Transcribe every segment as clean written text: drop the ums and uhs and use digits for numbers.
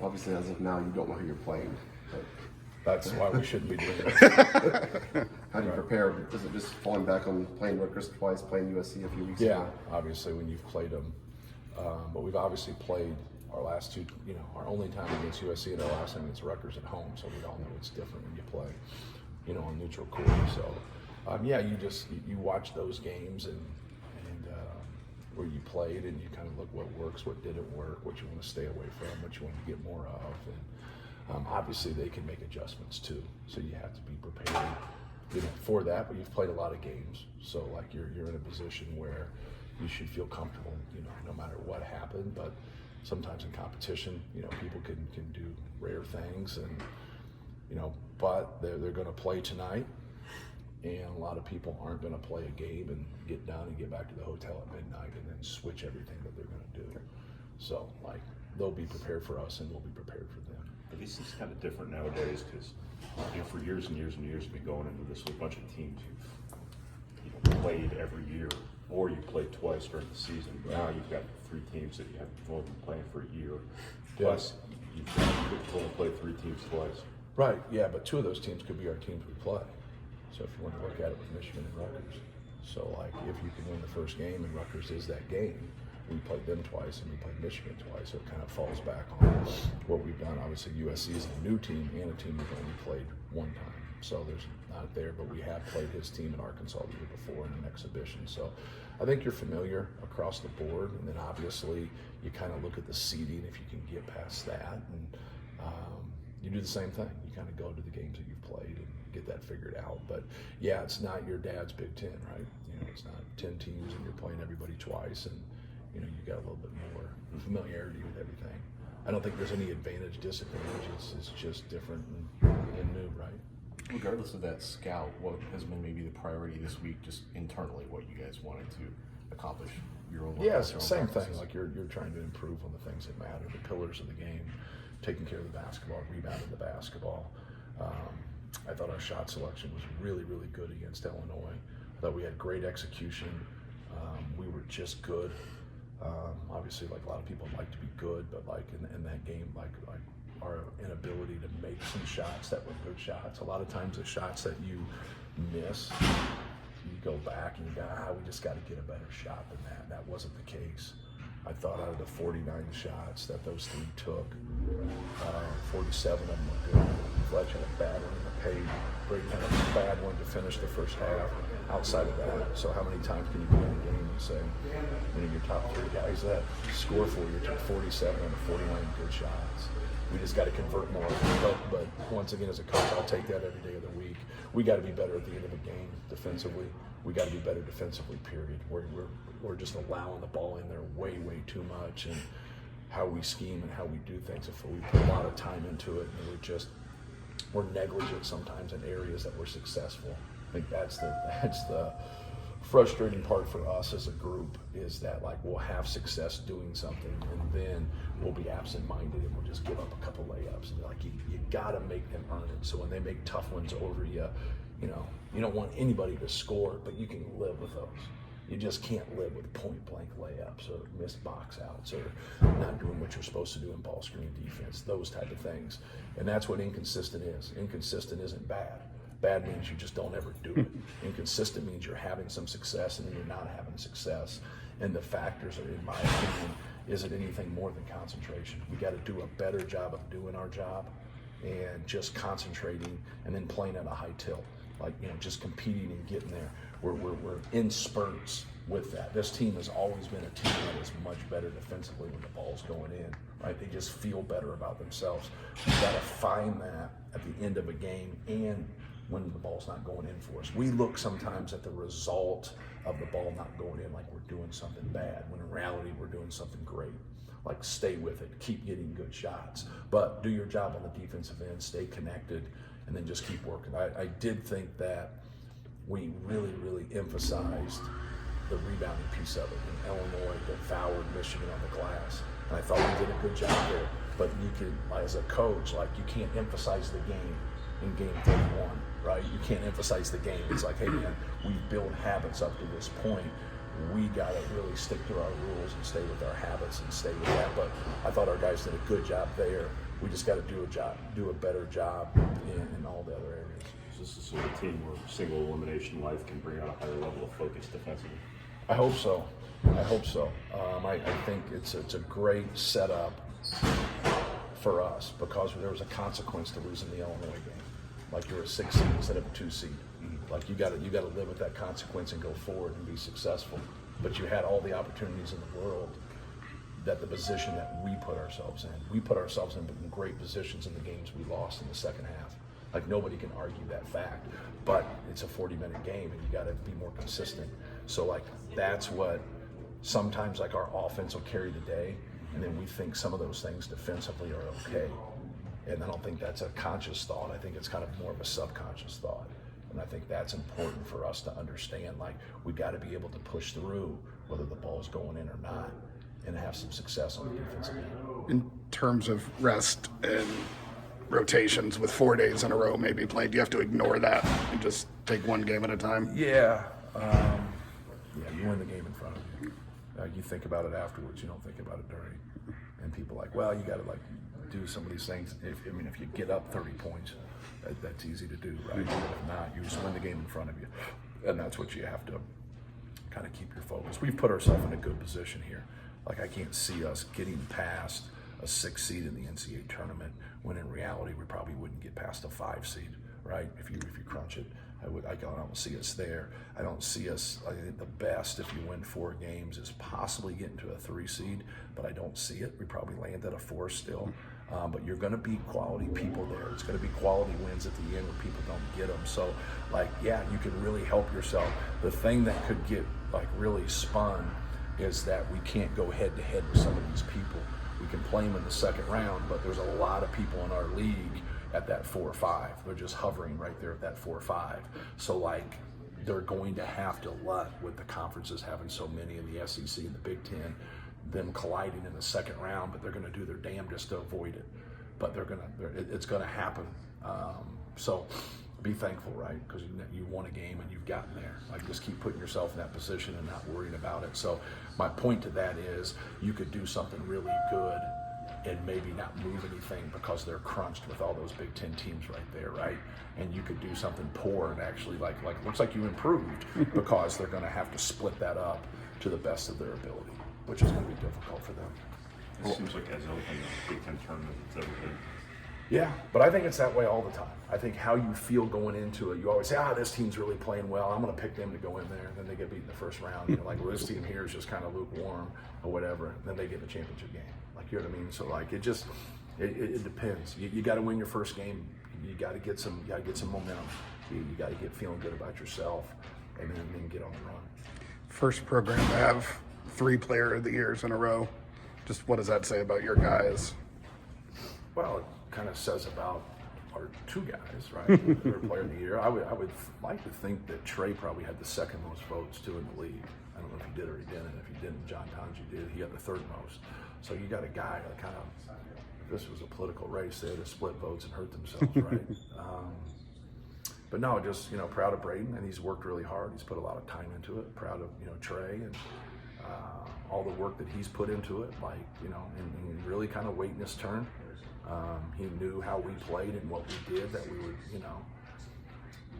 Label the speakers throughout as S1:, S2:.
S1: Obviously, as of now, you don't know who you're playing. But
S2: That's why we shouldn't be doing it.
S1: how do you prepare? Is it just falling back on playing Rutgers twice, playing USC a few weeks
S2: Yeah,
S1: ago?
S2: obviously when you've played them, but we've obviously played our last two. Our only time against USC and our last time against Rutgers at home. So we all know it's different when you play, on neutral court. So yeah, you watch those games and where you played, and you kind of look what works, what didn't work, what you want to stay away from, what you want to get more of, and obviously they can make adjustments too. So you have to be prepared, for that. But you've played a lot of games, so like you're in a position where you should feel comfortable, no matter what happened. But sometimes in competition, people can do rare things, and but they're going to play tonight. And a lot of people aren't going to play a game and get done and get back to the hotel at midnight and then switch everything that they're going to do. So, they'll be prepared for us and we'll be prepared for them.
S3: But this is kind of different nowadays because, for years and years and years, we've been going into this with a bunch of teams you've played every year, or you played twice during the season. Now you've got 3 teams that you have only been playing for a year. Plus, you've only played 3 teams twice.
S2: Right, yeah, but 2 of those teams could be our teams we play. So if you want to look at it with Michigan and Rutgers. So if you can win the first game and Rutgers is that game, we played them twice and we played Michigan twice. So it kind of falls back on what we've done. Obviously USC is a new team and a team we've only played 1 time. So there's not there, but we have played his team in Arkansas the year before in an exhibition. So I think you're familiar across the board. And then obviously you kind of look at the seeding if you can get past that. And you do the same thing. You kind of go to the games that you've played and get that figured out. But yeah, it's not your dad's Big Ten, right? It's not 10 teams and you're playing everybody twice, and you got a little bit more familiarity with everything. I don't think there's any advantage, disadvantage. It's just different and new, right?
S4: Regardless of that scout, what has been maybe the priority this week, just internally, what you guys wanted to accomplish? Your own
S2: Yes, same thing. Like you're trying to improve on the things that matter, the pillars of the game, taking care of the basketball, rebounding the basketball. I thought our shot selection was really, really good against Illinois. I thought we had great execution. We were just good. Obviously, a lot of people like to be good, but in that game, our inability to make some shots that were good shots. A lot of times the shots that you miss, you go back and you go, we just got to get a better shot than that. That wasn't the case. I thought out of the 49 shots that those 3 took, 47 of them were good. Fletch had a bad one in the paint. Brayton had a bad one to finish the first half. Outside of that, so how many times can you go in a game and say, your top 3 guys that score for you took 47 and 49 good shots? We just got to convert more. But once again, as a coach, I'll take that every day of the week. We got to be better at the end of a game defensively. We got to be better defensively, period. We're just allowing the ball in there way too much, and how we scheme and how we do things. If we put a lot of time into it, and we're negligent sometimes in areas that we're successful. I think that's the frustrating part for us as a group, is that we'll have success doing something and then we'll be absent-minded and we'll just give up a couple layups. And you gotta make them earn it. So when they make tough ones over you, you don't want anybody to score, but you can live with those. You just can't live with point-blank layups or missed box outs or not doing what you're supposed to do in ball screen defense, those type of things. And that's what inconsistent is. Inconsistent isn't bad. Bad means you just don't ever do it. Inconsistent means you're having some success and then you're not having success. And the factors are, in my opinion, isn't anything more than concentration. We got to do a better job of doing our job and just concentrating and then playing at a high tilt. Just competing and getting there. We're in spurts with that. This team has always been a team that is much better defensively when the ball's going in, right? They just feel better about themselves. We've got to find that at the end of a game and when the ball's not going in for us. We look sometimes at the result of the ball not going in like we're doing something bad, when in reality we're doing something great. Stay with it, keep getting good shots, but do your job on the defensive end, stay connected, and then just keep working. I did think that we really emphasized the rebounding piece of it. In Illinois, devoured Michigan on the glass, and I thought we did a good job there. But you can, as a coach, you can't emphasize the game in game 31, right? You can't emphasize the game. It's hey man, we've built habits up to this point. We got to really stick to our rules and stay with our habits and stay with that. But I thought our guys did a good job there. We just got to do a better job in all the other areas.
S3: This is the sort of team where single elimination life can bring out a higher level of focus defensively.
S2: I hope so. I think it's a great setup for us because there was a consequence to losing the Illinois game. Like you're a 6 seed instead of a 2 seed. Like you got to live with that consequence and go forward and be successful. But you had all the opportunities in the world that the position that we put ourselves in. We put ourselves in great positions in the games we lost in the second half. Like nobody can argue that fact. But it's a 40-minute game and you got to be more consistent. So like that's what sometimes like our offense will carry the day, and then we think some of those things defensively are okay. And I don't think that's a conscious thought. I think it's kind of more of a subconscious thought. And I think that's important for us to understand. Like we got to be able to push through whether the ball's going in or not, and have some success on the defensive end.
S5: In terms of rest and rotations with 4 days in a row maybe played, do you have to ignore that and just take one game at a time?
S2: Yeah, you win the game in front of you. You think about it afterwards. You don't think about it during. And people are like, well, you got to like do some of these things. If you get up 30 points, that's easy to do, right? But if not, you just win the game in front of you, and that's what you have to kind of keep your focus. We've put ourselves in a good position here. Like I can't see us getting past a 6 seed in the NCAA tournament when in reality we probably wouldn't get past a 5 seed, right? If you crunch it, I don't see us there. I don't see us. I think the best if you win 4 games is possibly getting to a 3 seed, but I don't see it. We probably land at a 4 still. But you're going to be quality people there. It's going to be quality wins at the end where people don't get them. So, like, yeah, you can really help yourself. The thing that could get like really spun is that we can't go head to head with some of these people. We can play them in the second round, but there's a lot of people in our league at that 4 or 5. They're just hovering right there at that 4 or 5. So like they're going to have to let with the conferences having so many in the SEC and the Big 10, them colliding in the second round, but they're going to do their damnedest to avoid it. But it's going to happen. So be thankful, right? Because you won a game and you've gotten there. Like just keep putting yourself in that position and not worrying about it. So my point to that is you could do something really good and maybe not move anything because they're crunched with all those Big 10 teams right there, right? And you could do something poor and actually like looks like you improved because they're going to have to split that up to the best of their ability, which is going to be difficult for them.
S3: It seems like as open a Big Ten tournament it's ever been.
S2: Yeah, but I think it's that way all the time. I think how you feel going into it, you always say, this team's really playing well. I'm going to pick them to go in there. And then they get beat in the first round. You're like, well, this team here is just kind of lukewarm or whatever. And then they get the championship game. Like, you know what I mean? So, like, it depends. You got to win your first game. You got to get some momentum. You got to get feeling good about yourself and then get on the run.
S5: First program to have 3 Player of the Years in a row. Just what does that say about your guys?
S2: Well, it kind of says about our 2 guys, right? Third Player of the Year. I would like to think that Trey probably had the second most votes too in the league. I don't know if he did or he didn't. If he didn't, John Tonji did. He had the 3rd most. So you got a guy that kind of, if this was a political race, they had to split votes and hurt themselves, right? But no, just proud of Braden, and he's worked really hard. He's put a lot of time into it. Proud of Trey and all the work that he's put into it, and really kind of waiting his turn. He knew how we played and what we did, that we would,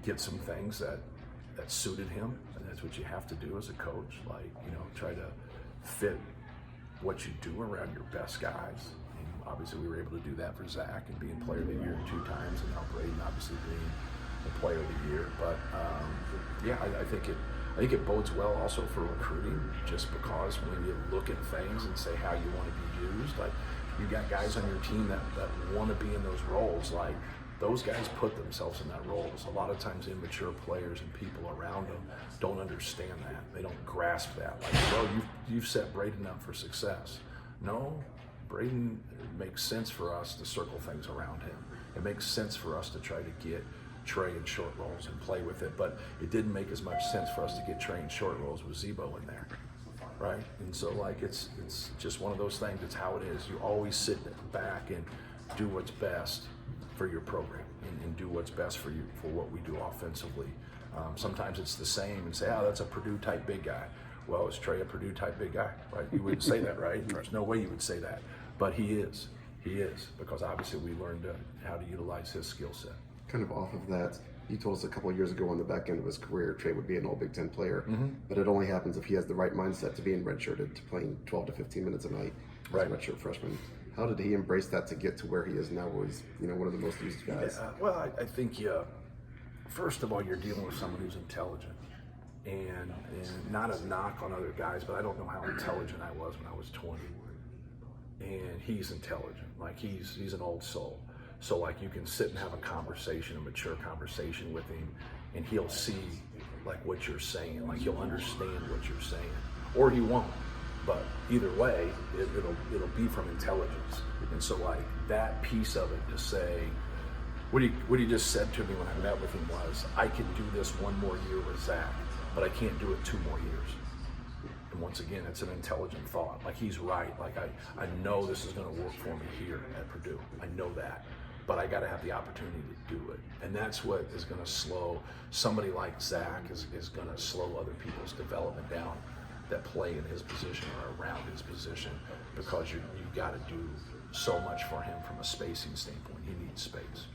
S2: get some things that suited him, and that's what you have to do as a coach. Try to fit what you do around your best guys. And obviously, we were able to do that for Zach and being Player of the Year 2 times, and now Braden obviously being the Player of the Year. But I think it bodes well also for recruiting, just because when you look at things and say how you want to be used, like. You got guys on your team that want to be in those roles. Like those guys put themselves in that roles. A lot of times immature players and people around them don't understand that. They don't grasp that. Like, well, you've set Braden up for success. No, Braden, it makes sense for us to circle things around him. It makes sense for us to try to get Trey in short roles and play with it. But it didn't make as much sense for us to get Trey in short roles with Zebo in there. Right, and so it's just one of those things. It's how it is. You always sit back and do what's best for your program and do what's best for you for what we do offensively. Sometimes it's the same and say, that's a Purdue type big guy. Well, is Trey a Purdue type big guy? Right? You wouldn't say that, right? There's no way you would say that, but he is. He is, because obviously we learned how to utilize his skill set.
S1: Kind of off of that, you told us a couple of years ago on the back end of his career, Trey would be an all Big Ten player, but it only happens if he has the right mindset to being redshirted, to playing 12 to 15 minutes a night as
S2: Right.
S1: a redshirt freshman. How did he embrace that to get to where he is now, where he's one of the most used guys?
S2: Well, I think first of all, you're dealing with someone who's intelligent, and not a knock on other guys, but I don't know how intelligent I was when I was 20. And he's intelligent, like he's an old soul. So like you can sit and have a conversation, a mature conversation with him, and he'll see like what you're saying, like he'll understand what you're saying, or he won't. But either way, it'll be from intelligence. And so like that piece of it, to say, what he just said to me when I met with him was, I can do this one more year with Zach, but I can't do it 2 more years. And once again, it's an intelligent thought. Like he's right. Like I know this is going to work for me here at Purdue. I know that, but I got to have the opportunity to do it. And that's what is going to slow somebody like Zach is going to slow other people's development down that play in his position or around his position, because you got to do so much for him from a spacing standpoint. He needs space.